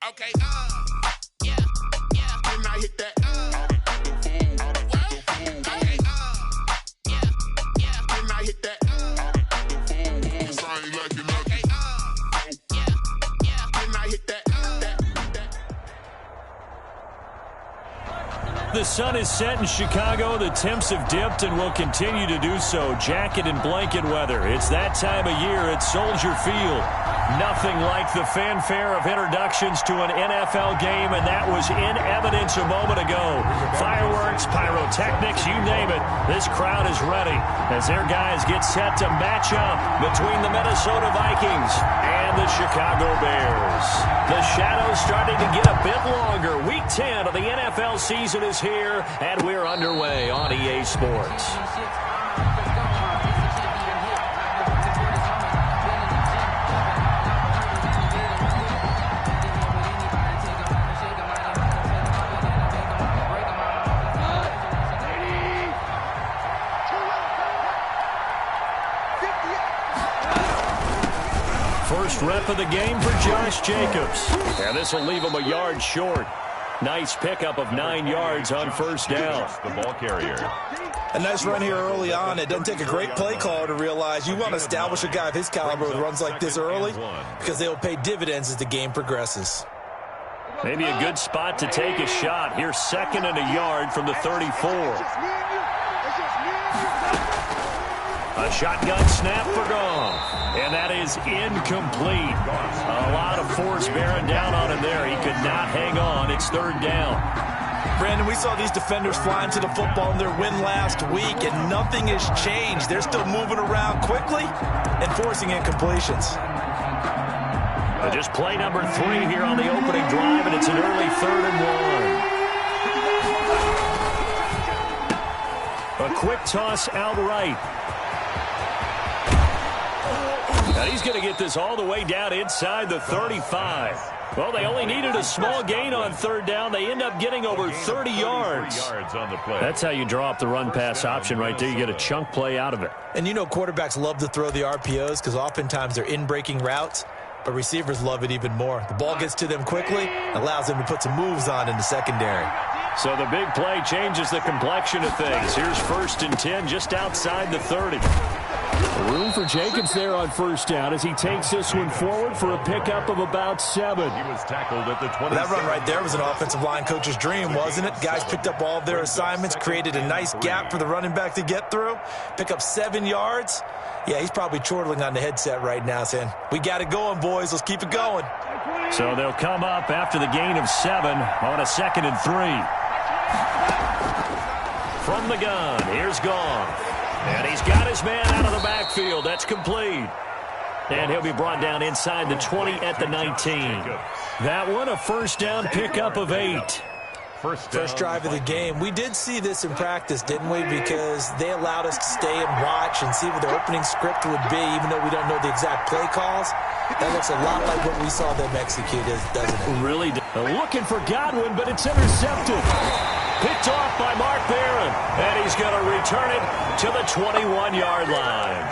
Okay, yeah, and I hit that, okay, yeah, and I hit that, I ain't like it, okay, yeah, and I hit that. The sun is set in Chicago. The temps have dipped and will continue to do so. Jacket and blanket weather. It's that time of year at Soldier Field. Nothing like the fanfare of introductions to an NFL game, and that was in evidence a moment ago. Fireworks, pyrotechnics, you name it. This crowd is ready as their guys get set to match up between the Minnesota Vikings and the Chicago Bears. The shadow's starting to get a bit longer. Week 10 of the NFL season is here, and we're underway on EA Sports. First rep of the game for Josh Jacobs. And this will leave him a yard short. Nice pickup of 9 yards on first down. The ball carrier. A nice run here early on. It doesn't take a great play caller to realize you want to establish a guy of his caliber with runs like this early because they'll pay dividends as the game progresses. Maybe a good spot to take a shot. Here's 2nd and a yard from the 34. A shotgun snap for Goff. And that is incomplete. A lot of force bearing down on him there. He could not hang on. It's 3rd down. Brandon, we saw these defenders flying to the football in their win last week, and nothing has changed. They're still moving around quickly and forcing incompletions. Just play number 3 here on the opening drive, and it's an early 3rd and 1. A quick toss out right. And he's going to get this all the way down inside the 35. Well, they only needed a small gain on 3rd down. They end up getting over 30 yards. On the play. That's how you draw up the run-pass option right there. You get a chunk play out of it. And you know quarterbacks love to throw the RPOs because oftentimes they're in-breaking routes, but receivers love it even more. The ball gets to them quickly, allows them to put some moves on in the secondary. So the big play changes the complexion of things. Here's 1st and 10 just outside the 30. Room for Jacobs there on 1st down as he takes this one forward for a pickup of about 7. He was tackled at the 20. That run right there was an offensive line coach's dream, wasn't it? Guys picked up all of their assignments, created a nice gap for the running back to get through, pick up 7 yards. Yeah, he's probably chortling on the headset right now saying, we got it going, boys. Let's keep it going. So they'll come up after the gain of 7 on a 2nd and 3. From the gun, here's Goff. And he's got his man out of the backfield. That's complete. And he'll be brought down inside the 20 at the 19. That one, a 1st down pickup of 8. First drive of the game. We did see this in practice, didn't we? Because they allowed us to stay and watch and see what the opening script would be, even though we don't know the exact play calls. That looks a lot like what we saw them execute, doesn't it? Really looking for Godwin, but it's intercepted. Picked off by Mark Barron, and he's going to return it to the 21-yard line.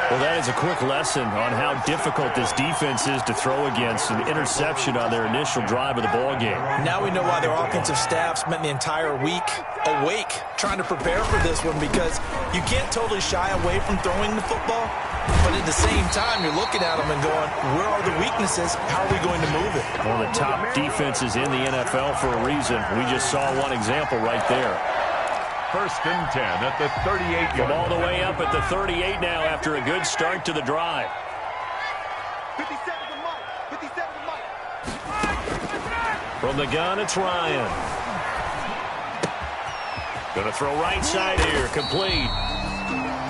Well, that is a quick lesson on how difficult this defense is to throw against. An interception on their initial drive of the ballgame. Now we know why their offensive staff spent the entire week awake trying to prepare for this one, because you can't totally shy away from throwing the football, but at the same time, you're looking at them and going, where are the weaknesses? How are we going to move it? One of the top defenses in the NFL for a reason. We just saw one example right there. 1st and 10 at the 38. From all the way up at the 38 now after a good start to the drive. 57 to Mike. 57 to Mike. From the gun, it's Ryan. Going to throw right side here, complete.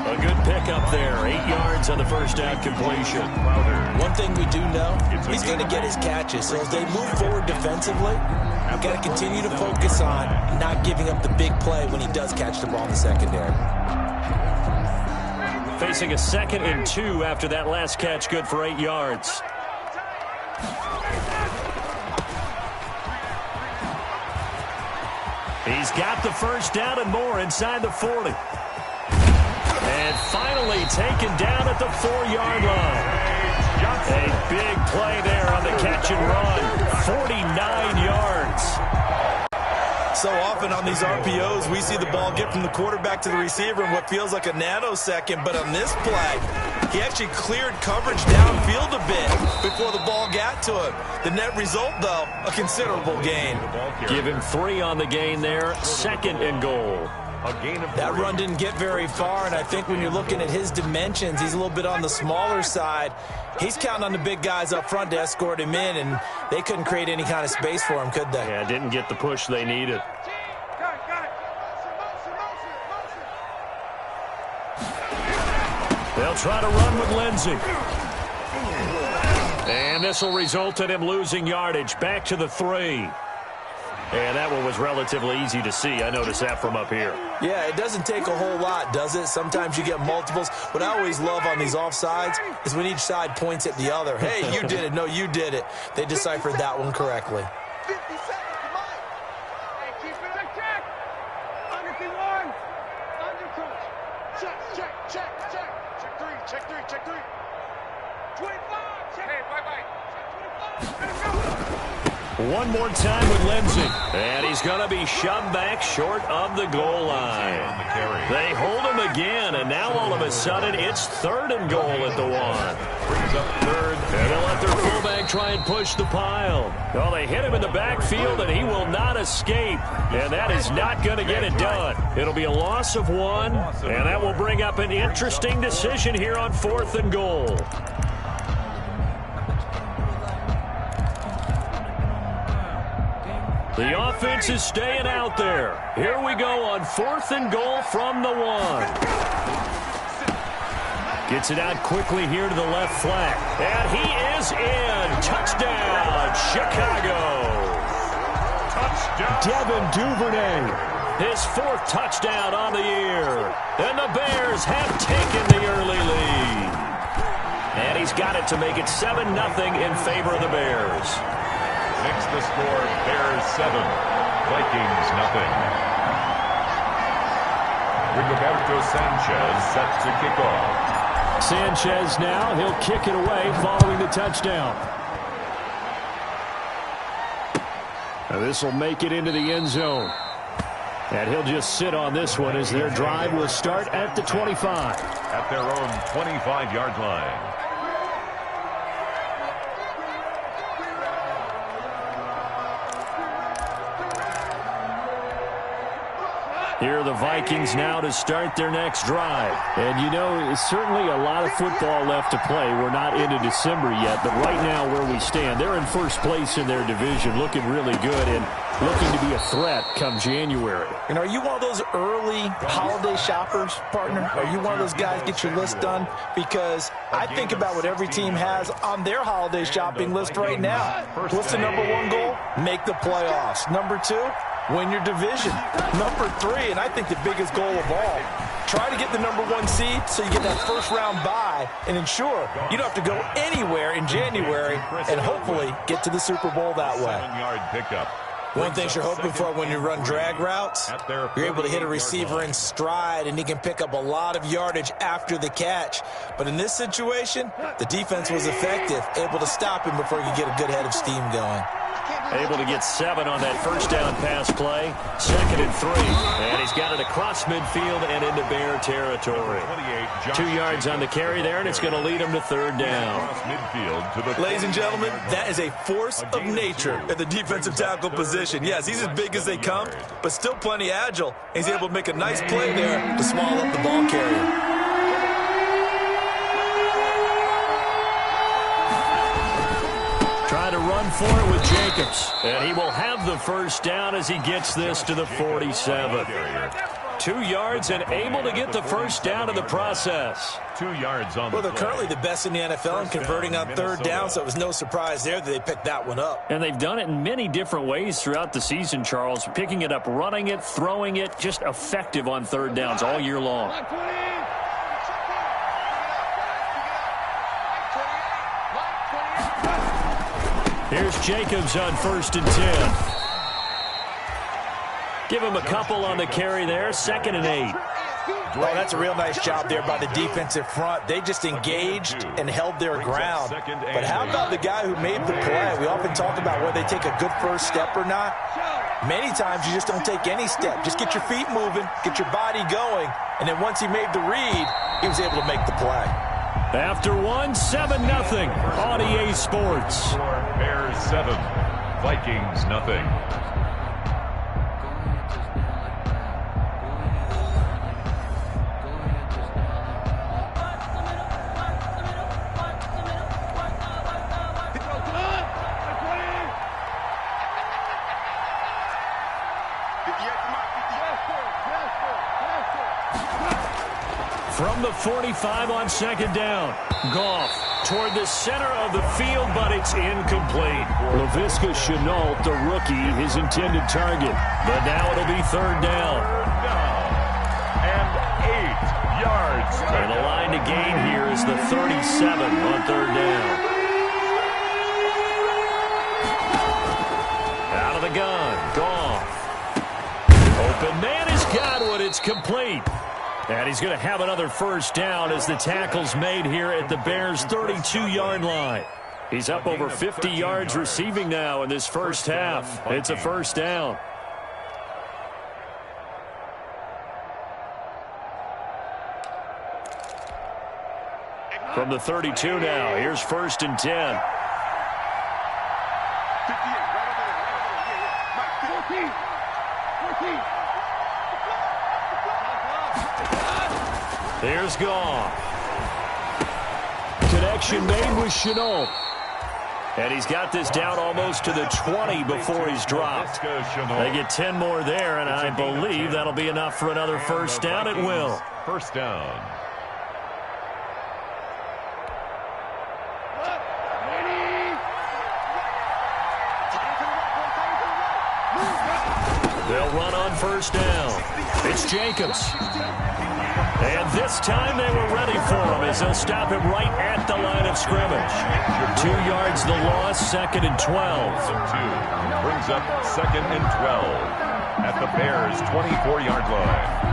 A good pickup there, 8 yards on the 1st down completion. One thing we do know, he's going to get his catches. So as they move forward defensively, we've got to continue to focus on not giving up the big play when he does catch the ball in the secondary. Facing a 2nd and 2 after that last catch, good for 8 yards. He's got the 1st down and more inside the 40. And finally taken down at the 4-yard line. A big play there on the catch and run. 49 yards. So often on these RPOs, we see the ball get from the quarterback to the receiver in what feels like a nanosecond. But on this play, he actually cleared coverage downfield a bit before the ball got to him. The net result, though, a considerable gain. Give him 3 on the gain there. 2nd and goal. That run didn't get very far, and I think when you're looking at his dimensions, he's a little bit on the smaller side. He's counting on the big guys up front to escort him in, and they couldn't create any kind of space for him, could they? Yeah, didn't get the push they needed. They'll try to run with Lindsey. And this will result in him losing yardage. Back to the 3. And that one was relatively easy to see. I noticed that from up here. Yeah, it doesn't take a whole lot, does it? Sometimes you get multiples. What I always love on these offsides is when each side points at the other. Hey, you did it. No, you did it. They deciphered that one correctly. 50 seconds, Mike. Hey, keep it in check. Under 1. Under coach. Check. Check 3. Check 3. 25. Check. Hey, bye. Check 25. Let's go. One more time with Lindsey. And he's going to be shoved back short of the goal line. They hold him again, and now all of a sudden it's 3rd and goal at the 1. Brings up 3rd. And they'll let their fullback try and push the pile. Well, they hit him in the backfield, and he will not escape. And that is not going to get it done. It'll be a loss of 1, and that will bring up an interesting decision here on 4th and goal. The offense is staying out there. Here we go on 4th and goal from the 1. Gets it out quickly here to the left flank. And he is in. Touchdown, Chicago. Touchdown. Devin Duvernay. His 4th touchdown on the year. And the Bears have taken the early lead. And he's got it to make it 7-0 in favor of the Bears. Makes the score Bears 7, Vikings 0. Rigoberto Sanchez sets to kick off. Sanchez now, he'll kick it away following the touchdown. Now this will make it into the end zone. And he'll just sit on this one as their drive will start at the 25. At their own 25-yard line. Here are the Vikings now to start their next drive. And, you know, certainly a lot of football left to play. We're not into December yet, but right now where we stand, they're in first place in their division, looking really good and looking to be a threat come January. And are you one of those early holiday shoppers, partner? Are you one of those guys get your list done? Because I think about what every team has on their holiday shopping list right now. What's the number 1 goal? Make the playoffs. Number 2? Win your division. Number 3, and I think the biggest goal of all, try to get the number 1 seed so you get that first-round bye and ensure you don't have to go anywhere in January and hopefully get to the Super Bowl that way. 7-yard pickup. One thing you're hoping for when you run drag routes, you're able to hit a receiver in stride, and he can pick up a lot of yardage after the catch. But in this situation, the defense was effective, able to stop him before he could get a good head of steam going. Able to get 7 on that first down pass play. 2nd and 3. And he's got it across midfield and into Bear territory. 2 yards on the carry there, and it's going to lead him to 3rd down. Ladies and gentlemen, that is a force of nature at the defensive tackle position. Yes, he's as big as they come, but still plenty agile. He's able to make a nice play there to swallow up the ball carrier. Trying to run for it with Jacobs. And he will have the first down as he gets this to the 47. 2 yards and able to get the first down in the process. 2 yards on the Well, they're currently the best in the NFL in converting on 3rd down, so it was no surprise there that they picked that one up. And they've done it in many different ways throughout the season, Charles. Picking it up, running it, throwing it, just effective on 3rd downs all year long. Here's Jacobs on 1st and 10. Give him a couple on the carry there. 2nd and 8. Oh, that's a real nice job there by the defensive front. They just engaged and held their ground. But how about the guy who made the play? We often talk about whether they take a good first step or not. Many times you just don't take any step. Just get your feet moving, get your body going, and then once he made the read, he was able to make the play. After 7-0 on EA Sports. Bears 7, Vikings nothing. From the 45 on second down. Goff toward the center of the field, but it's incomplete. Laviska Shenault, the rookie, his intended target. But now it'll be third down. And 8 yards. And the line to gain here is the 37 on third down. Out of the gun. Goff. Open man has got one. It's complete. And he's going to have another first down as the tackle's made here at the Bears' 32-yard line. He's up over 50 yards receiving now in this first half. It's a first down. From the 32 now, here's 1st and 10. Here's Goff. Connection made with Shenault. And he's got this down almost to the 20 before he's dropped. They get 10 more there, and I believe that'll be enough for another first down. It will. First down. They'll run on first down. It's Jacobs. And this time they were ready for him as they'll stop him right at the line of scrimmage. 2 yards the loss, 2nd and 12. Brings up 2nd and 12 at the Bears' 24-yard line.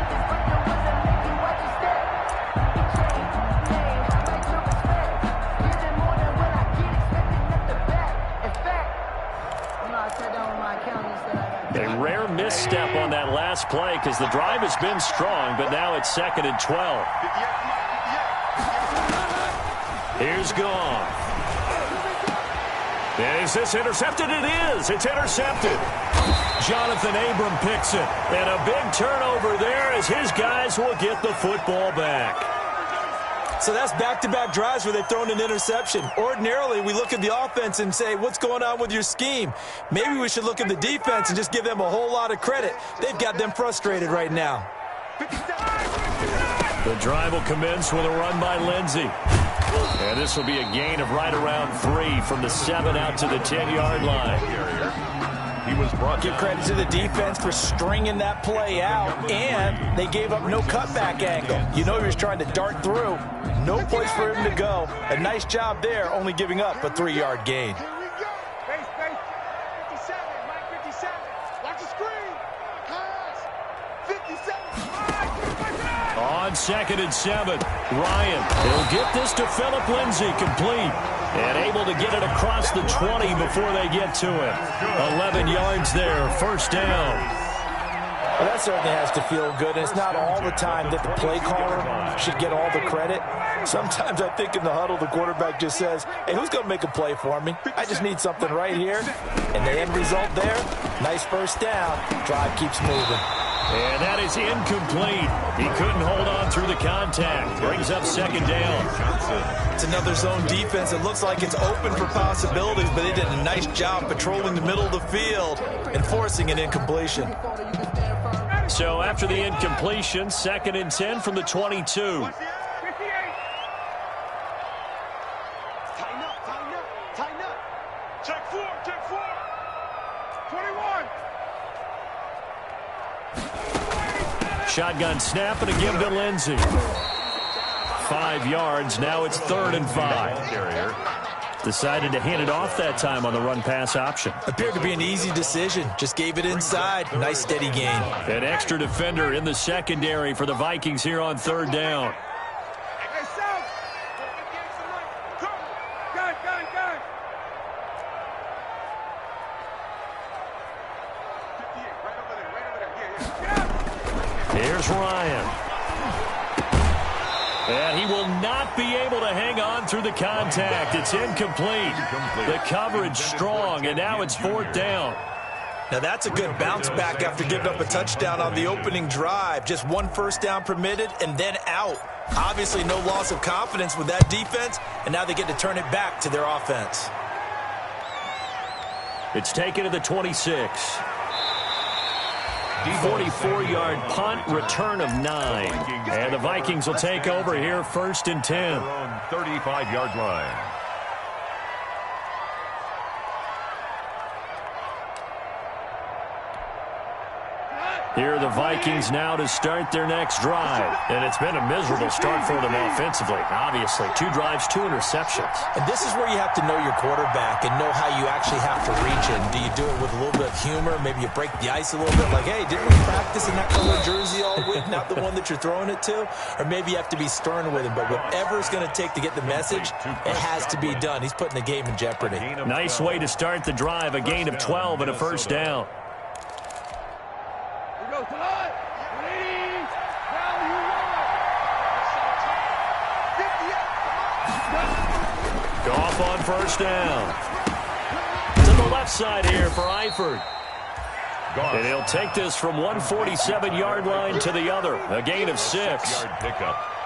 A rare misstep on that last play because the drive has been strong, but now it's 2nd and 12. Here's Goff. Is this intercepted? It is. It's intercepted. Jonathan Abram picks it. And a big turnover there as his guys will get the football back. So that's back-to-back drives where they've thrown an interception. Ordinarily, we look at the offense and say, what's going on with your scheme? Maybe we should look at the defense and just give them a whole lot of credit. They've got them frustrated right now. The drive will commence with a run by Lindsey. And this will be a gain of right around 3 from the 7 out to the 10-yard line. He was brought Give credit to the defense for stringing that play out, and they gave up no cutback angle. You know he was trying to dart through. No place for him to go. A nice job there, only giving up a 3-yard gain. Here we go. Base, 57, Mike 57. Watch the screen. Pass. 57. On 2nd and 7, Ryan. He'll get this to Phillip Lindsay, complete. And able to get it across the 20 before they get to it. 11 yards there, first down. Well, that certainly has to feel good. And it's not all the time that the play caller should get all the credit. Sometimes I think in the huddle, the quarterback just says, hey, who's going to make a play for me? I just need something right here. And the end result there, nice first down. Drive keeps moving. And that is incomplete. He couldn't hold on through the contact. Brings up 2nd down. It's another zone defense. It looks like it's open for possibilities, but they did a nice job patrolling the middle of the field and forcing an incompletion. So after the incompletion, 2nd and 10 from the 22. 58. Tighten up, tighten up, tighten up. Check 4, check 4. 21. Shotgun snap and a give to Lindsey. 5 yards. Now it's 3rd and 5. Decided to hand it off that time on the run-pass option. Appeared to be an easy decision. Just gave it inside. Nice steady gain. An extra defender in the secondary for the Vikings here on third down. Here's Ryan. And he will not be able to hang on through the contact. It's incomplete. The coverage strong, and now it's fourth down. Now that's a good bounce back after giving up a touchdown on the opening drive. Just one first down permitted and then out. Obviously no loss of confidence with that defense, and now they get to turn it back to their offense. It's taken to the 26. 44-yard punt, return of 9. And the Vikings will take over here first and 10. 35-yard line. Here are the Vikings now to start their next drive. And it's been a miserable start for them offensively. Obviously, 2 drives, 2 interceptions. And this is where you have to know your quarterback and know how you actually have to reach in. Do you do it with a little bit of humor? Maybe you break the ice a little bit, like, hey, didn't we practice in that color jersey all week, not the one that you're throwing it to? Or maybe you have to be stern with him. But whatever it's going to take to get the message, it has to be done. He's putting the game in jeopardy. Nice way to start the drive, a gain of 12 and a first down. Goff on first down. To the left side here for Eifert. And he'll take this from 147-yard line to the other. A gain of 6.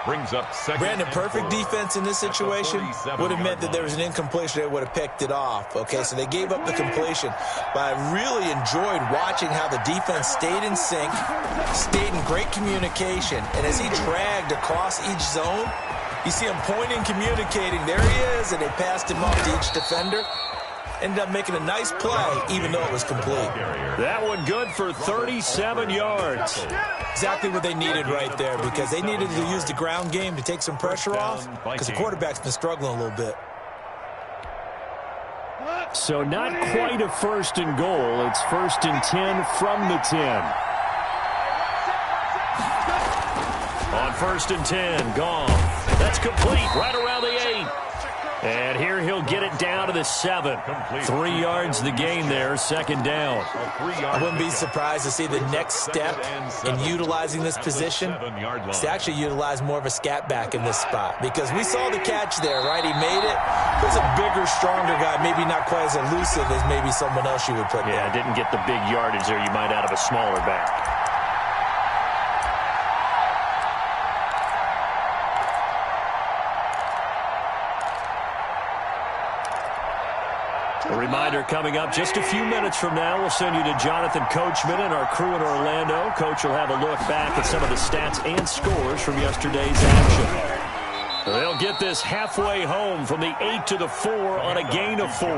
Brings up second. Brandon, perfect defense in this situation would have meant that there was an incompletion. They would have picked it off. Okay, so they gave up the completion. But I really enjoyed watching how the defense stayed in sync, stayed in great communication. And as he dragged across each zone, you see him pointing, communicating. There he is, and they passed him off to each defender. Ended up making a nice play, even though it was complete. That one good for 37 yards. Exactly what they needed right there, because they needed to use the ground game to take some pressure off, because the quarterback's been struggling a little bit. So not quite a first and goal. It's first and 10 from the 10. On first and 10, gone. That's complete right around the 8. And here he'll get it down to the 7. 3 yards the gain there, second down. I wouldn't be surprised to see the next step in utilizing this position is to actually utilize more of a scat back in this spot. Because we saw the catch there, right? He made it. He's a bigger, stronger guy, maybe not quite as elusive as maybe someone else you would put there. Yeah, didn't get the big yardage there you might out of a smaller back. A reminder coming up just a few minutes from now, we'll send you to Jonathan Coachman and our crew in Orlando. Coach will have a look back at some of the stats and scores from yesterday's action. They'll get this halfway home from the 8 to the 4 on a gain of 4.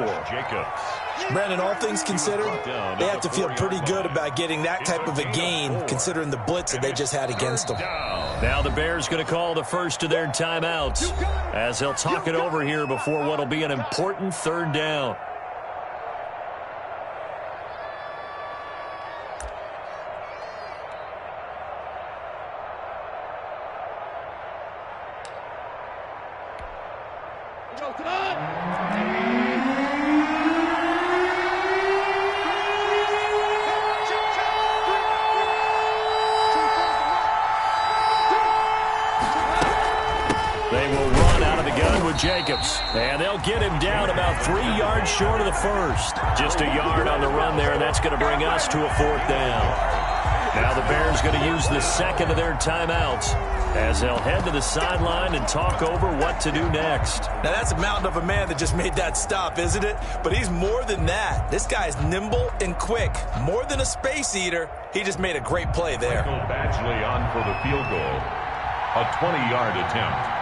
Brandon, all things considered, they have to feel pretty good about getting that type of a gain, considering the blitz that they just had against them. Now the Bears going to call the first of their timeouts as they'll talk it over here before what will be an important third down. Jacobs, and they'll get him down about 3 yards short of the first. Just a yard on the run there, and that's going to bring us to a fourth down. Now the Bears going to use the second of their timeouts as they'll head to the sideline and talk over what to do next. Now that's a mountain of a man that just made that stop, isn't it? But he's more than that. This guy's nimble and quick. More than a space eater. He just made a great play there. Michael Badgley on for the field goal. A 20-yard attempt.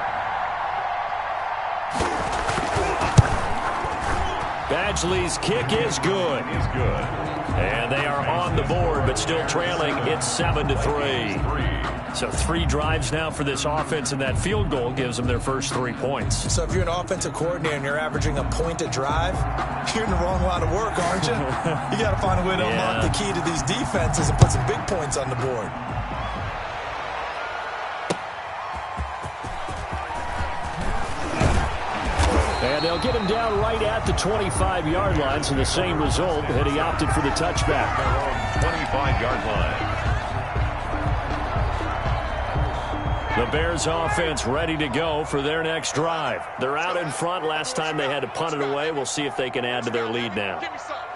Badgley's kick is good. And they are on the board, but still trailing. It's 7-3. So 3 drives now for this offense, and that field goal gives them their first 3 points. So if you're an offensive coordinator and you're averaging a point a drive, you're in the wrong line of work, aren't you? You got to find a way to unlock the key to these defenses and put some big points on the board. And they'll get him down right at the 25-yard line, so the same result, and he opted for the touchback. 25-yard line. The Bears offense ready to go for their next drive. They're out in front. Last time they had to punt it away. We'll see if they can add to their lead now.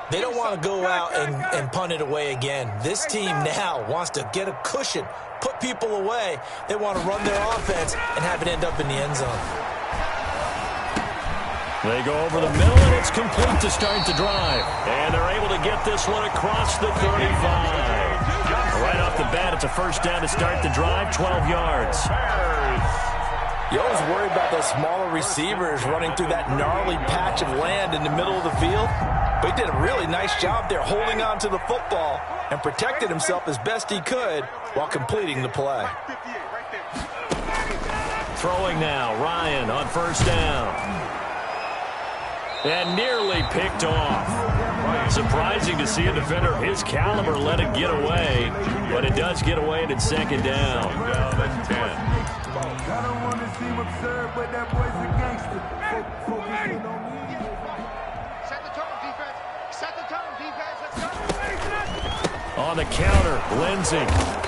They don't want to go out and punt it away again. This team now wants to get a cushion, put people away. They want to run their offense and have it end up in the end zone. They go over the middle, and it's complete to start the drive. And they're able to get this one across the 35. Right off the bat, it's a first down to start the drive, 12 yards. You always worry about those smaller receivers running through that gnarly patch of land in the middle of the field. But he did a really nice job there holding on to the football and protected himself as best he could while completing the play. Throwing now, Ryan on first down. And nearly picked off. Surprising to see a defender of his caliber let it get away, but it does get away and it's second down. That's 10. I don't want to seem absurd, but that boy's a gangster. Set the tone, defense. Set the tone, defense. Let's go. On the counter, Lindsey.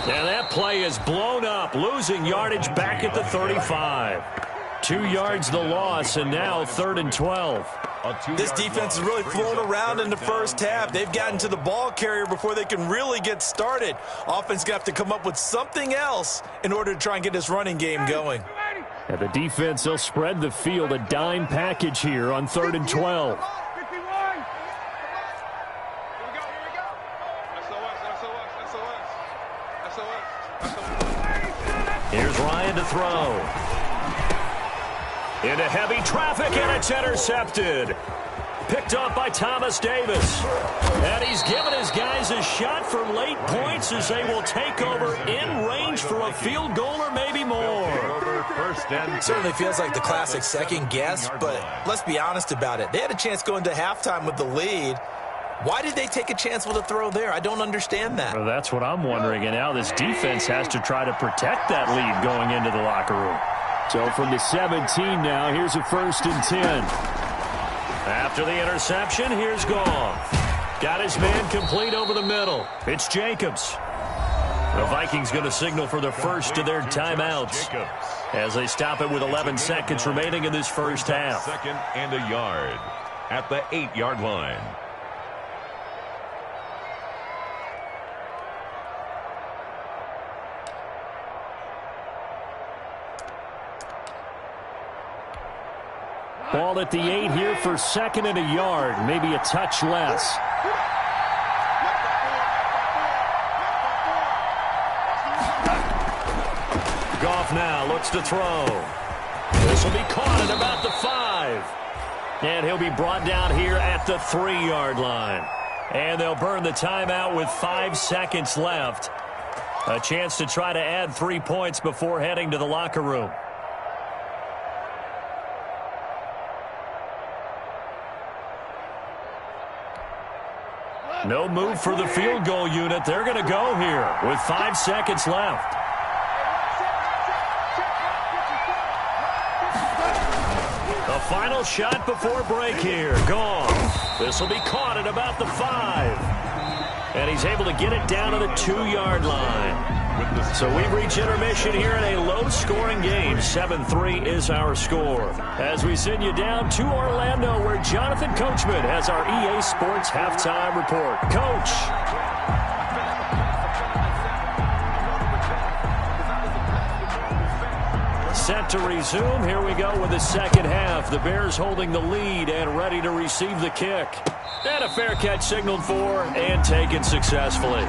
And that play is blown up, losing yardage back at the 35. 2 yards the loss, and now 3rd and 12. This defense is really flown around in the first half. They've gotten to the ball carrier before they can really get started. Offense going to have to come up with something else in order to try and get this running game going. And the defense, they'll spread the field, a dime package here on 3rd and 12. 51. Here we go. SOS. Here's Ryan to throw. Into heavy traffic, and it's intercepted. Picked up by Thomas Davis. And he's given his guys a shot for late points as they will take over in range for a field goal or maybe more. It certainly feels like the classic second guess, but let's be honest about it. They had a chance going to halftime with the lead. Why did they take a chance with a throw there? I don't understand that. Well, that's what I'm wondering, and now this defense has to try to protect that lead going into the locker room. So from the 17 now, here's a 1st and 10. After the interception, here's Goff. Got his man complete over the middle. It's Jacobs. The Vikings going to signal for the first of their timeouts as they stop it with 11 seconds remaining in this first half. 2nd and a yard at the 8-yard line. Ball at the 8 here for 2nd and a yard, maybe a touch less. Goff now looks to throw. This will be caught at about the 5. And he'll be brought down here at the 3-yard line. And they'll burn the timeout with 5 seconds left. A chance to try to add 3 points before heading to the locker room. No move for the field goal unit. They're going to go here with 5 seconds left. The final shot before break here. Gone. This will be caught at about the 5. And he's able to get it down to the 2-yard line. So we've reached intermission here in a low-scoring game. 7-3 is our score. As we send you down to Orlando, where Jonathan Coachman has our EA Sports Halftime Report. Coach. Set to resume. Here we go with the second half. The Bears holding the lead and ready to receive the kick. And a fair catch signaled for and taken successfully.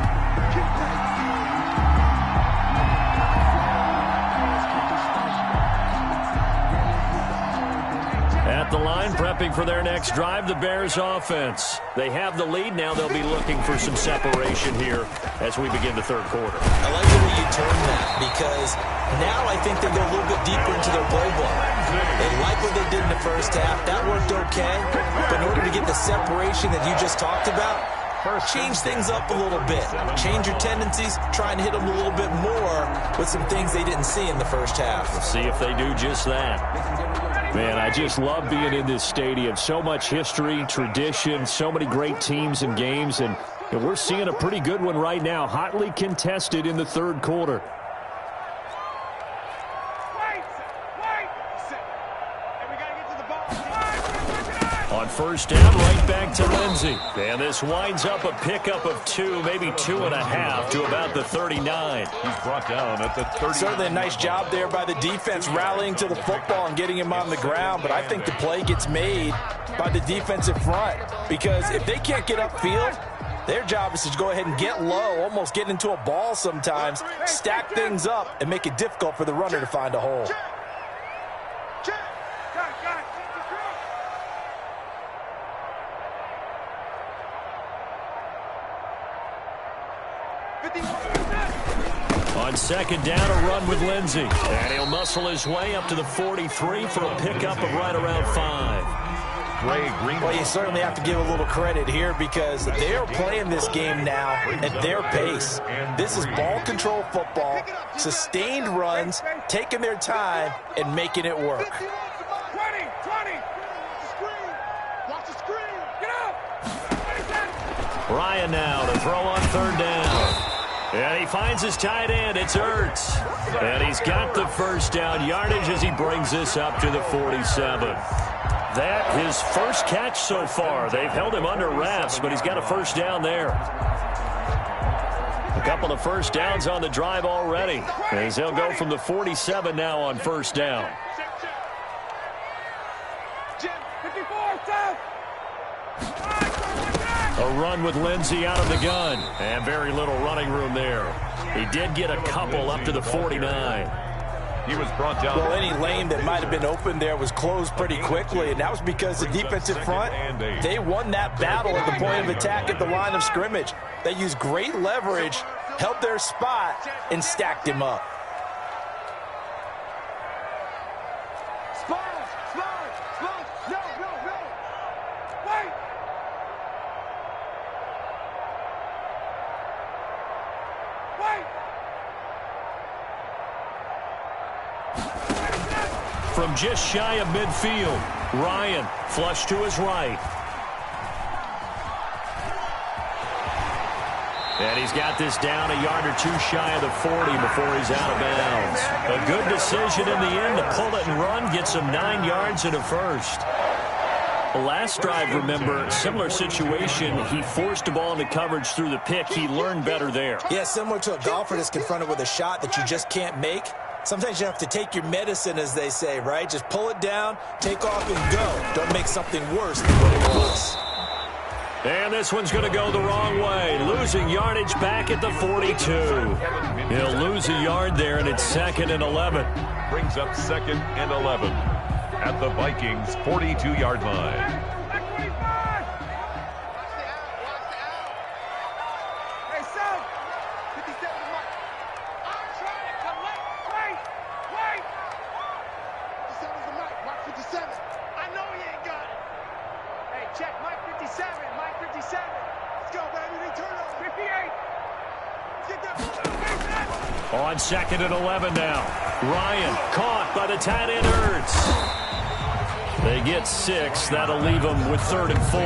At At the line, prepping for their next drive, the Bears offense. They have the lead. Now they'll be looking for some separation here as we begin the third quarter. I like the way you turn that, because now I think they go a little bit deeper into their playbook. They like what they did in the first half. That worked okay. But in order to get the separation that you just talked about, change things up a little bit. Change your tendencies. Try and hit them a little bit more with some things they didn't see in the first half. Let's see if they do just that. Man, I just love being in this stadium. So much history, tradition, so many great teams and games, and we're seeing a pretty good one right now. Hotly contested in the third quarter. On first down, right back to Lindsey. And this winds up a pickup of 2, maybe 2.5 to about the 39. He's brought down at the 30. Certainly a nice job there by the defense rallying to the football and getting him on the ground. But I think the play gets made by the defensive front, because if they can't get upfield, their job is to go ahead and get low, almost get into a ball sometimes, stack things up, and make it difficult for the runner to find a hole. On second down, a run with Lindsey. And he'll muscle his way up to the 43 for a pickup of right around 5. Well, you certainly have to give a little credit here, because they're playing this game now at their pace. This is ball control football, sustained runs, taking their time, and making it work. 20, 20. Watch the screen. Get up. Ryan now to throw on third down. And he finds his tight end. It's Ertz. And he's got the first down yardage as he brings this up to the 47. That his first catch so far. They've held him under wraps, but he's got a first down there. A couple of first downs on the drive already, as he'll go from the 47 now on first down. A run with Lindsey out of the gun, and very little running room there. He did get a couple up to the 49. He was brought down. Well, any lane that might have been open there was closed pretty quickly, and that was because the defensive front, they won that battle at the point of attack at the line of scrimmage. They used great leverage, held their spot, and stacked him up. From just shy of midfield, Ryan flush to his right. And he's got this down a yard or two shy of the 40 before he's out of bounds. A good decision in the end to pull it and run, gets him 9 yards and a first. The last drive, remember, similar situation. He forced a ball into coverage through the pick. He learned better there. Yeah, similar to a golfer that's confronted with a shot that you just can't make. Sometimes you have to take your medicine, as they say, right? Just pull it down, take off, and go. Don't make something worse than what it was. And this one's going to go the wrong way. Losing yardage back at the 42. He'll lose a yard there, and it's 2nd and 11. Brings up 2nd and 11 at the Vikings' 42-yard line. On 2nd and 11 now. Ryan caught by the tight end Ertz. They get 6. That'll leave them with 3rd and 4.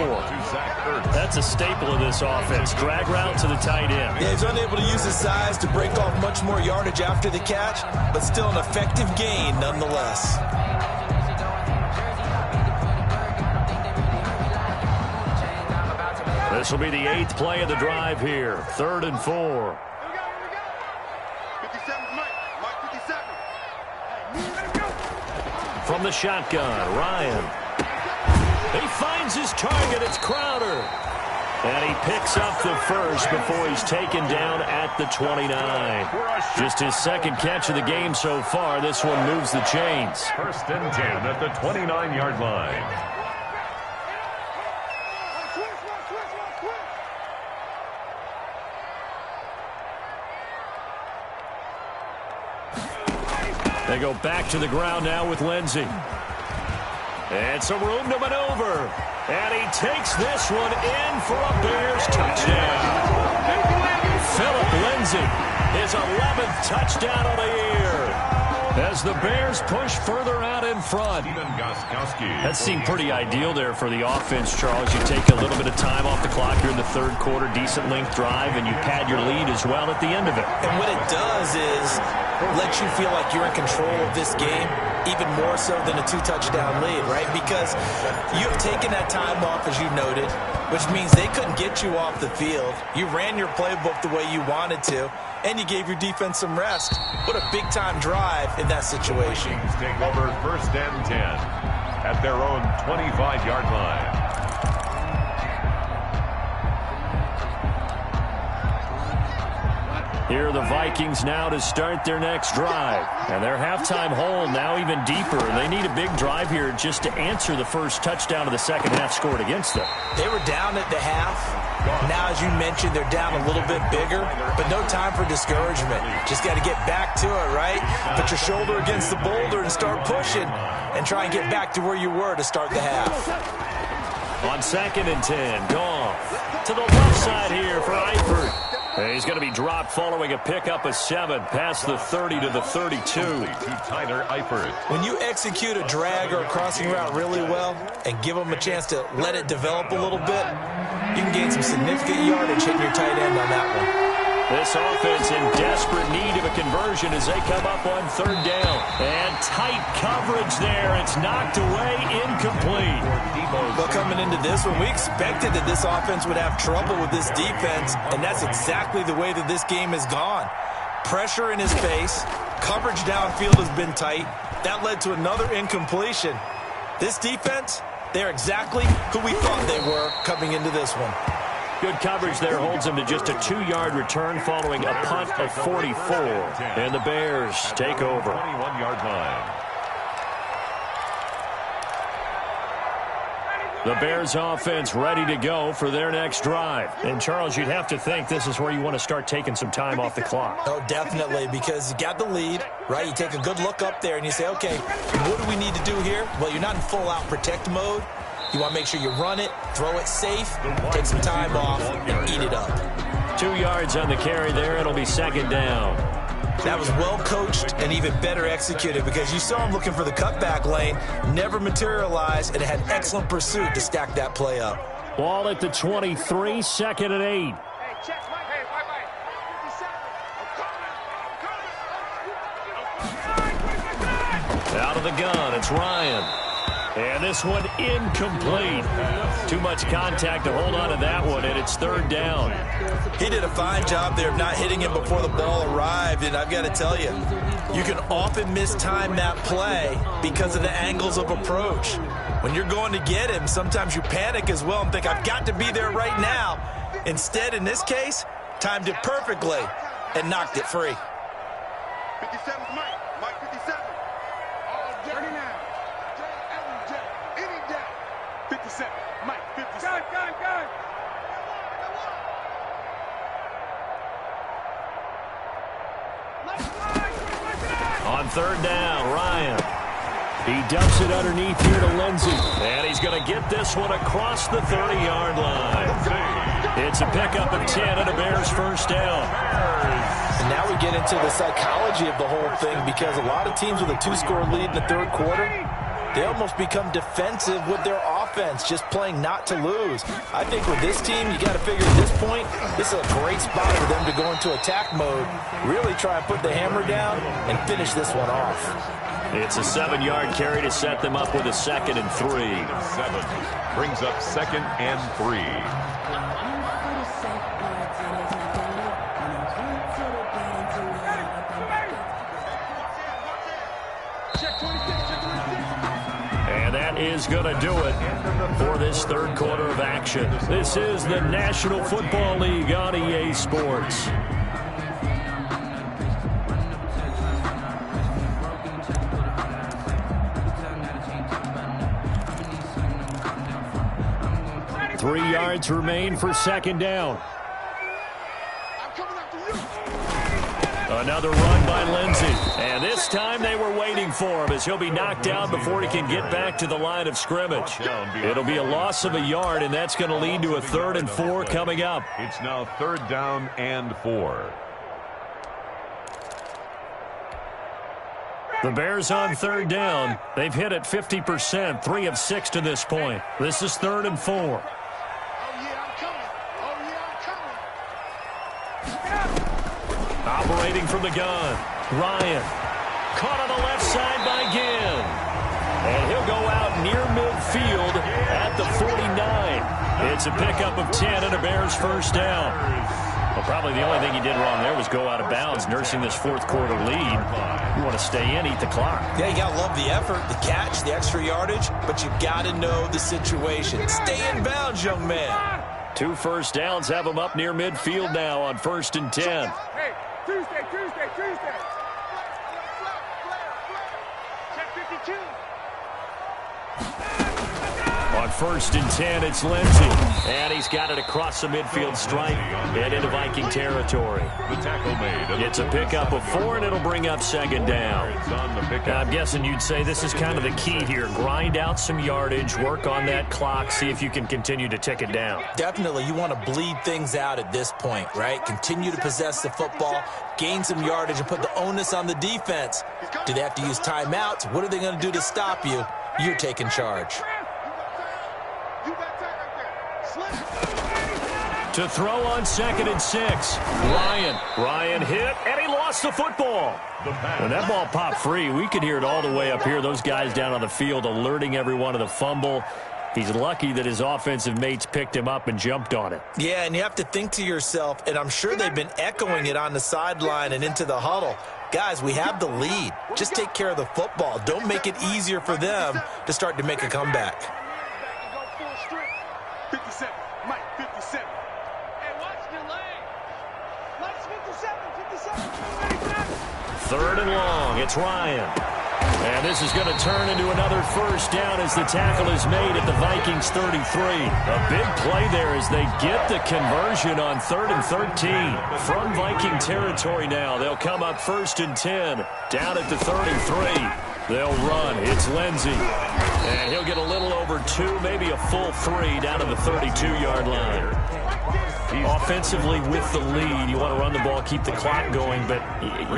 That's a staple of this offense. Drag route to the tight end. Yeah, he's unable to use his size to break off much more yardage after the catch, but still an effective gain nonetheless. This will be the 8th play of the drive here. 3rd and 4. From the shotgun, Ryan. He finds his target. It's Crowder. And he picks up the first before he's taken down at the 29. Just his second catch of the game so far. This one moves the chains. 1st and 10 at the 29-yard line. They go back to the ground now with Lindsey. And some room to maneuver. And he takes this one in for a Bears touchdown. Philip Lindsey, his 11th touchdown of the year. As the Bears push further out in front. That seemed pretty ideal there for the offense, Charles. You take a little bit of time off the clock here in the third quarter, decent length drive, and you pad your lead as well at the end of it. And what it does is let you feel like you're in control of this game, even more so than a 2-touchdown lead, right? Because you've taken that time off, as you noted, which means they couldn't get you off the field. You ran your playbook the way you wanted to, and you gave your defense some rest. What a big-time drive in that situation. Take over 1st and 10 at their own 25-yard line. Here are the Vikings now to start their next drive. And their halftime hole now even deeper. They need a big drive here just to answer the first touchdown of the second half scored against them. They were down at the half. Now, as you mentioned, they're down a little bit bigger, but no time for discouragement. Just got to get back to it, right? Put your shoulder against the boulder and start pushing and try and get back to where you were to start the half. On 2nd and 10, Goff to the left side here for Eifert. He's going to be dropped following a pickup of 7 past the 30 to the 32. To Tyler Eifert. When you execute a drag or a crossing route really well and give them a chance to let it develop a little bit, you can gain some significant yardage hitting your tight end on that one. This offense in desperate need of a conversion as they come up on 3rd down. And tight coverage there. It's knocked away, incomplete. Well, coming into this one, we expected that this offense would have trouble with this defense, and that's exactly the way that this game has gone. Pressure in his face. Coverage downfield has been tight. That led to another incompletion. This defense, they're exactly who we thought they were coming into this one. Good coverage there holds him to just a 2-yard return following a punt of 44. And the Bears take over. 21-yard line. The Bears offense ready to go for their next drive. And, Charles, you'd have to think this is where you want to start taking some time off the clock. Oh, definitely, because you got the lead, right? You take a good look up there and you say, okay, what do we need to do here? Well, you're not in full-out protect mode. You want to make sure you run it, throw it safe, take some time off, and eat it up. 2 yards on the carry there. It'll be 2nd down. That was well coached and even better executed because you saw him looking for the cutback lane, never materialized, and had excellent pursuit to stack that play up. Ball at the 23, 2nd and 8. Out of the gun, it's Ryan. And this one incomplete. Too much contact to hold on to that one, and it's 3rd down. He did a fine job there of not hitting him before the ball arrived, and I've got to tell you, you can often mistime that play because of the angles of approach. When you're going to get him, sometimes you panic as well and think, I've got to be there right now. Instead, in this case, timed it perfectly and knocked it free. 57's Mike 57. All dirty now. 57, Mike, 57. Gun. On 3rd down, Ryan. He dumps it underneath here to Lindsey. And he's going to get this one across the 30-yard line. It's a pickup of 10 and a Bears first down. And now we get into the psychology of the whole thing because a lot of teams with a 2-score lead in the 3rd quarter, they almost become defensive with their offense, just playing not to lose. I think with this team, you got to figure at this point, this is a great spot for them to go into attack mode, really try and put the hammer down and finish this one off. It's a 7-yard carry to set them up with a 2nd and 3. 7 brings up 2nd and 3. is going to do it for this third quarter of action. This is the National Football League on EA Sports. Three yards remain for second down. Another run by Lindsey. And this time they were waiting for him as he'll be knocked down before he can get back to the line of scrimmage. It'll be a loss of a yard, and that's going to lead to a 3rd and 4 coming up. It's now 3rd down and 4. The Bears on 3rd down. They've hit it 50%, 3 of 6 to this point. This is 3rd and 4. Operating from the gun, Ryan. Caught on the left side by Ginn. And he'll go out near midfield at the 49. It's a pickup of 10 and a Bears first down. Well, probably the only thing he did wrong there was go out of bounds, nursing this fourth quarter lead. You want to stay in, eat the clock. Yeah, you got to love the effort, the catch, the extra yardage, but you got to know the situation. Stay in bounds, young man. 2 first downs have him up near midfield now on 1st and 10. Hey, Tuesday. Check 52. On 1st and 10, it's Lindsey. And he's got it across the midfield stripe and into Viking territory. The tackle made. It's a pickup of 4, and it'll bring up second down. I'm guessing you'd say this is kind of the key here. Grind out some yardage, work on that clock, see if you can continue to tick it down. Definitely, you want to bleed things out at this point, right? Continue to possess the football, gain some yardage, and put the onus on the defense. Do they have to use timeouts? What are they going to do to stop you? You're taking charge. To throw on 2nd and 6. Ryan hit, and he lost the football. When that ball popped free, we could hear it all the way up here. Those guys down on the field alerting everyone of the fumble. He's lucky that his offensive mates picked him up and jumped on it. Yeah, and you have to think to yourself, and I'm sure they've been echoing it on the sideline and into the huddle. Guys, we have the lead. Just take care of the football. Don't make it easier for them to start to make a comeback. 57, Mike, 57. Hey, watch the lane. Mike's 57. 3rd and long. It's Ryan. And this is going to turn into another first down as the tackle is made at the Vikings 33. A big play there as they get the conversion on 3rd and 13. From Viking territory now, they'll come up 1st and 10. Down at the 33. They'll run. It's Lindsey. And he'll get a little over 2, maybe a full 3 down to the 32-yard line. Offensively with the lead, you want to run the ball, keep the clock going, but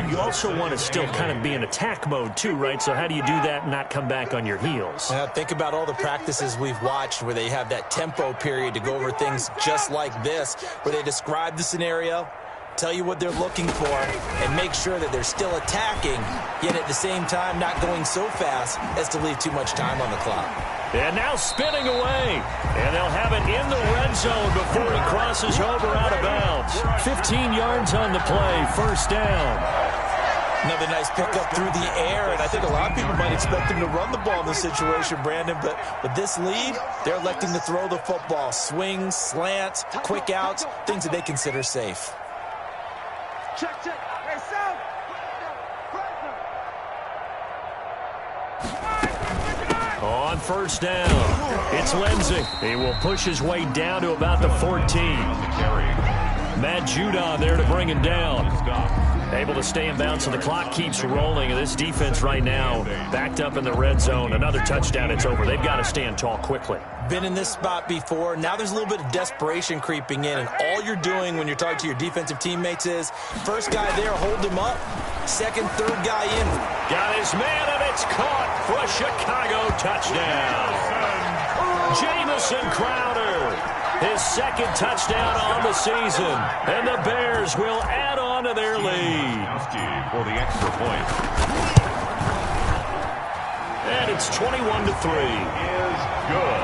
you also want to still kind of be in attack mode too, right? So how do you do that and not come back on your heels? Think about all the practices we've watched where they have that tempo period to go over things just like this, where they describe the scenario, tell you what they're looking for, and make sure that they're still attacking, yet at the same time not going so fast as to leave too much time on the clock. And now spinning away. And they'll have it in the red zone before he crosses over out of bounds. 15 yards on the play, first down. Another nice pickup through the air, and I think a lot of people might expect him to run the ball in this situation, Brandon, but with this lead, they're electing to throw the football. Swings, slants, quick outs, things that they consider safe. Check. Hey, Sam. On first down, it's Lindsey. He will push his way down to about the 14. Matt Judon there to bring him down. Able to stay in bounds, so the clock keeps rolling. And this defense right now backed up in the red zone. Another touchdown, it's over. They've got to stand tall quickly. Been in this spot before. Now there's a little bit of desperation creeping in, and all you're doing when you're talking to your defensive teammates is first guy there, hold him up. Second, third guy in. Got his man, and it's caught for a Chicago touchdown. Jamison Crowder, his second touchdown on the season, and the Bears will add on to their lead. For the extra point. And it's 21-3. Is good.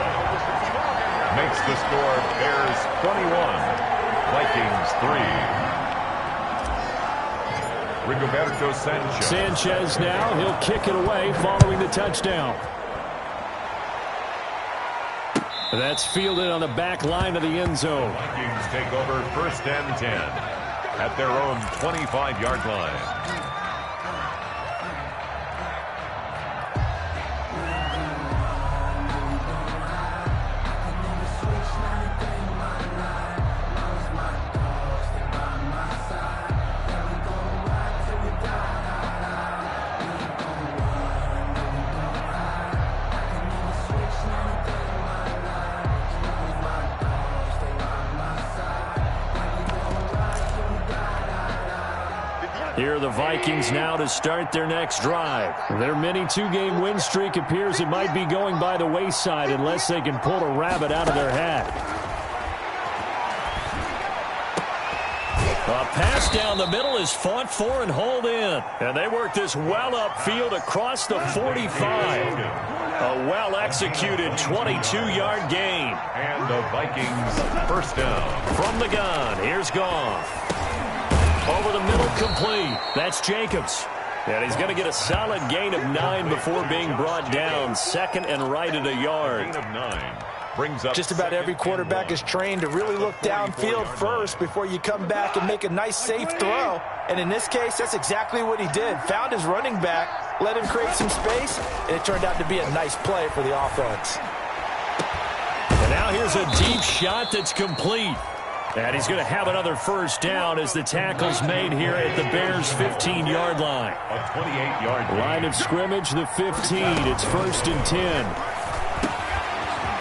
Makes the score Bears 21, Vikings 3. Rigoberto Sanchez. Sanchez now, he'll kick it away following the touchdown. That's fielded on the back line of the end zone. Vikings take over 1st and 10 at their own 25-yard line. Here are the Vikings now to start their next drive. Their mini 2-game win streak appears it might be going by the wayside unless they can pull a rabbit out of their hat. A pass down the middle is fought for and hauled in. And they work this well upfield across the 45. A well-executed 22-yard gain. And the Vikings 1st down. From the gun, here's Goff. Over the middle, complete. That's Jacobs. And he's going to get a solid gain of 9 before being brought down. 2nd and right at a yard. Gain of 9 brings up. Just about every quarterback is trained to really look downfield first before you come back and make a nice, safe throw. And in this case, that's exactly what he did. Found his running back, let him create some space, and it turned out to be a nice play for the offense. And now here's a deep shot that's complete. And he's going to have another 1st down as the tackle's made here at the Bears' 15-yard line. A 28-yard line of scrimmage, the 15. It's 1st and 10.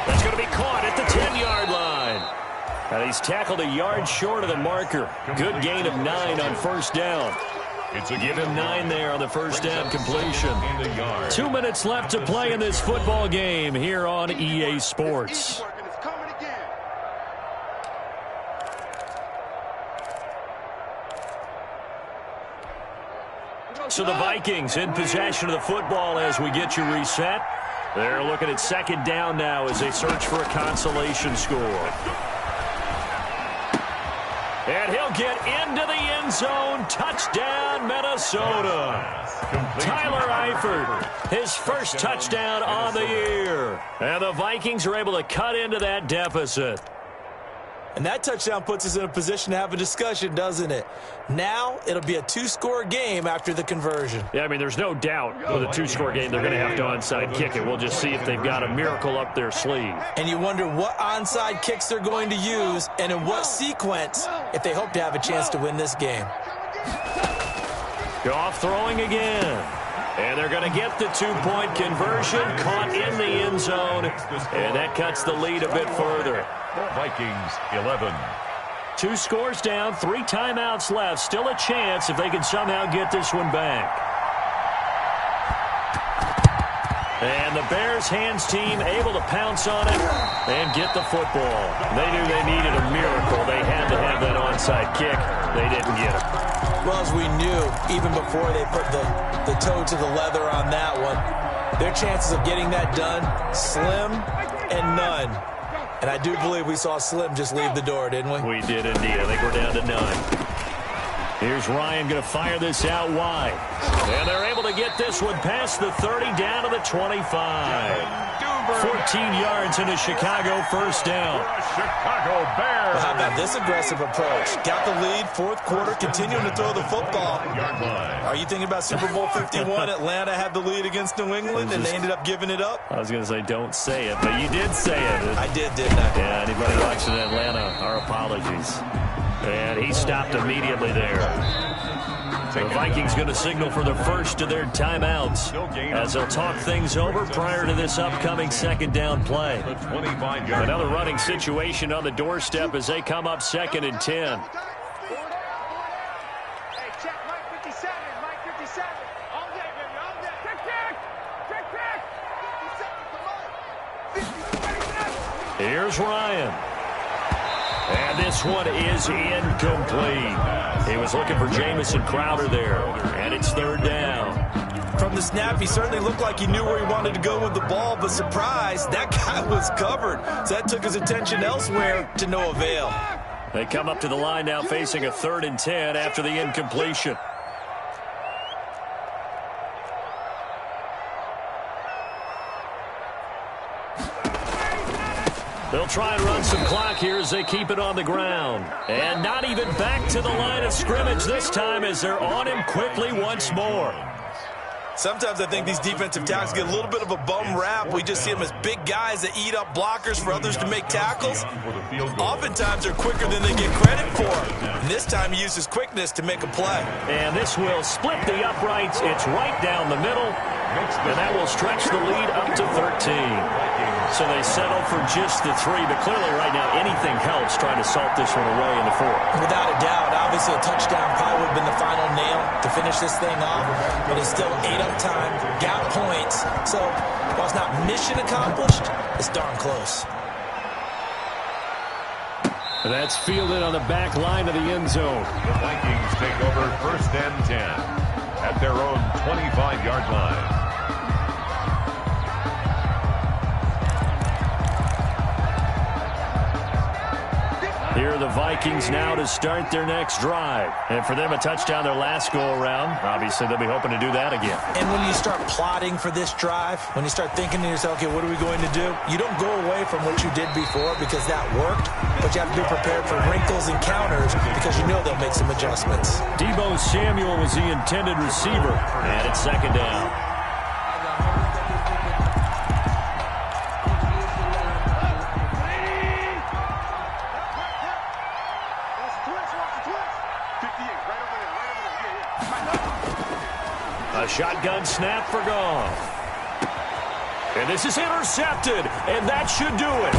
That's going to be caught at the 10-yard line. And he's tackled a yard short of the marker. Good gain of 9 on 1st down. Give him 9 there on the 1st down completion. 2 minutes left to play in this football game here on EA Sports. So the Vikings in possession of the football as we get you reset. They're looking at 2nd down now as they search for a consolation score. And he'll get into the end zone. Touchdown, Minnesota. Tyler Eifert, his 1st touchdown on the year. And the Vikings are able to cut into that deficit. And that touchdown puts us in a position to have a discussion, doesn't it? Now it'll be a 2-score game after the conversion. Yeah, I mean, there's no doubt with a 2-score game they're going to have to onside kick it. We'll just see if they've got a miracle up their sleeve. And you wonder what onside kicks they're going to use and in what sequence if they hope to have a chance to win this game. Goff throwing again. And they're going to get the 2-point conversion, caught in the end zone, and that cuts the lead a bit further. Vikings 11. 2 scores down, 3 timeouts left. Still a chance if they can somehow get this one back. And the Bears hands team able to pounce on it and get the football. They knew they needed a miracle. They had to have that onside kick. They didn't get it. Well, as we knew, even before they put the toe to the leather on that one, their chances of getting that done, slim and none. And I do believe we saw Slim just leave the door, didn't we? We did indeed. I think we're down to none. Here's Ryan going to fire this out wide. And they're able to get this one past the 30 down to the 25. 14 yards in a Chicago 1st down. Chicago Bears. Well, how about this aggressive approach? Got the lead, 4th quarter, continuing to throw the football. Are you thinking about Super Bowl 51? Atlanta had the lead against New England, and they ended up giving it up? I was going to say don't say it, but you did say it. I did, didn't I? Yeah, anybody watching Atlanta, our apologies. And he stopped immediately there. The Vikings going to signal for the 1st of their timeouts as they'll talk things over prior to this upcoming 2nd down play. Another running situation on the doorstep as they come up 2nd and 10. Here's Ryan. And this one is incomplete. He was looking for Jamison Crowder there, and it's 3rd down. From the snap, he certainly looked like he knew where he wanted to go with the ball, but surprise, that guy was covered. So that took his attention elsewhere to no avail. They come up to the line now facing a 3rd and 10 after the incompletion. They'll try and run some clock here as they keep it on the ground. And not even back to the line of scrimmage this time as they're on him quickly once more. Sometimes I think these defensive tackles get a little bit of a bum rap. We just see them as big guys that eat up blockers for others to make tackles. Oftentimes they're quicker than they get credit for. And this time he uses quickness to make a play. And this will split the uprights. It's right down the middle. And that will stretch the lead up to 13. So they settle for just the 3. But clearly right now anything helps trying to salt this one away in the 4th. Without a doubt. Obviously a touchdown probably would have been the final nail to finish this thing off. But it's still 8 up time. Got points. So while it's not mission accomplished, it's darn close. That's fielded on the back line of the end zone. The Vikings take over 1st and 10 at their own 25-yard line. Here are the Vikings now to start their next drive. And for them, a touchdown their last go-around. Obviously, they'll be hoping to do that again. And when you start plotting for this drive, when you start thinking to yourself, okay, what are we going to do? You don't go away from what you did before because that worked, but you have to be prepared for wrinkles and counters because you know they'll make some adjustments. Deebo Samuel was the intended receiver, and it's 2nd down. A shotgun snap for Goff. And this is intercepted, and that should do it.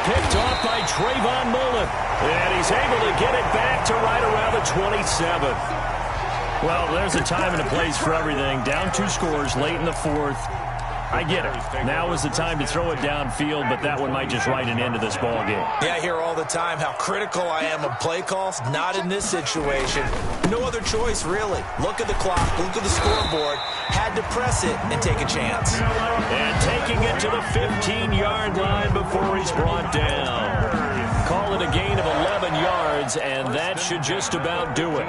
Picked off by Trayvon Mullen. And he's able to get it back to right around the 27. Well, there's a time and a place for everything. Down 2 scores late in the 4th. I get it. Now is the time to throw it downfield, but that one might just write an end to this ball game. Yeah, I hear all the time how critical I am of play calls. Not in this situation. No other choice, really. Look at the clock. Look at the scoreboard. Had to press it and take a chance. And taking it to the 15-yard line before he's brought down. Call it a gain of 11 yards, and that should just about do it.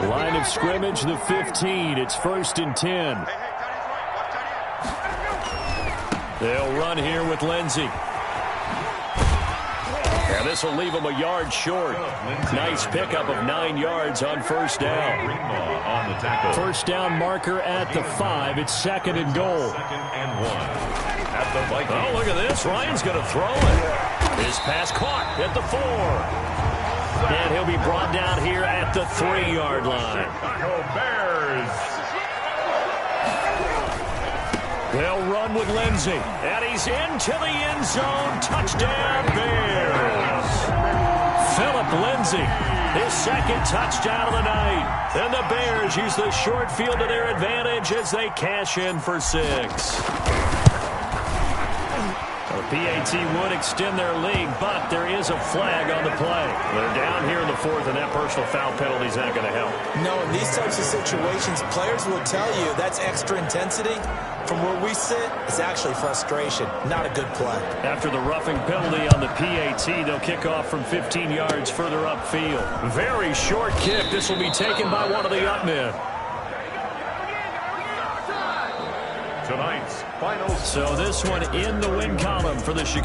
Line of scrimmage, the 15. It's 1st and 10. They'll run here with Lindsey. And this will leave them a yard short. Nice pickup of 9 yards on 1st down. 1st down marker at the 5. It's 2nd and goal. 2nd and 1 at the Vikings. Oh, look at this. Ryan's going to throw it. His pass caught at the 4. And he'll be brought down here at the 3-yard line. Chicago Bears. They'll run with Lindsey. And he's into the end zone. Touchdown, Bears. Philip Lindsey, his 2nd touchdown of the night. And the Bears use the short field to their advantage as they cash in for 6. The PAT would extend their lead, but there is a flag on the play. They're down here in the 4th, and that personal foul penalty is not going to help. No, in these types of situations, players will tell you that's extra intensity. From where we sit, it's actually frustration. Not a good play. After the roughing penalty on the PAT, they'll kick off from 15 yards further upfield. Very short kick. This will be taken by one of the up men. Tonight's final. So this one in the win column for the Chicago.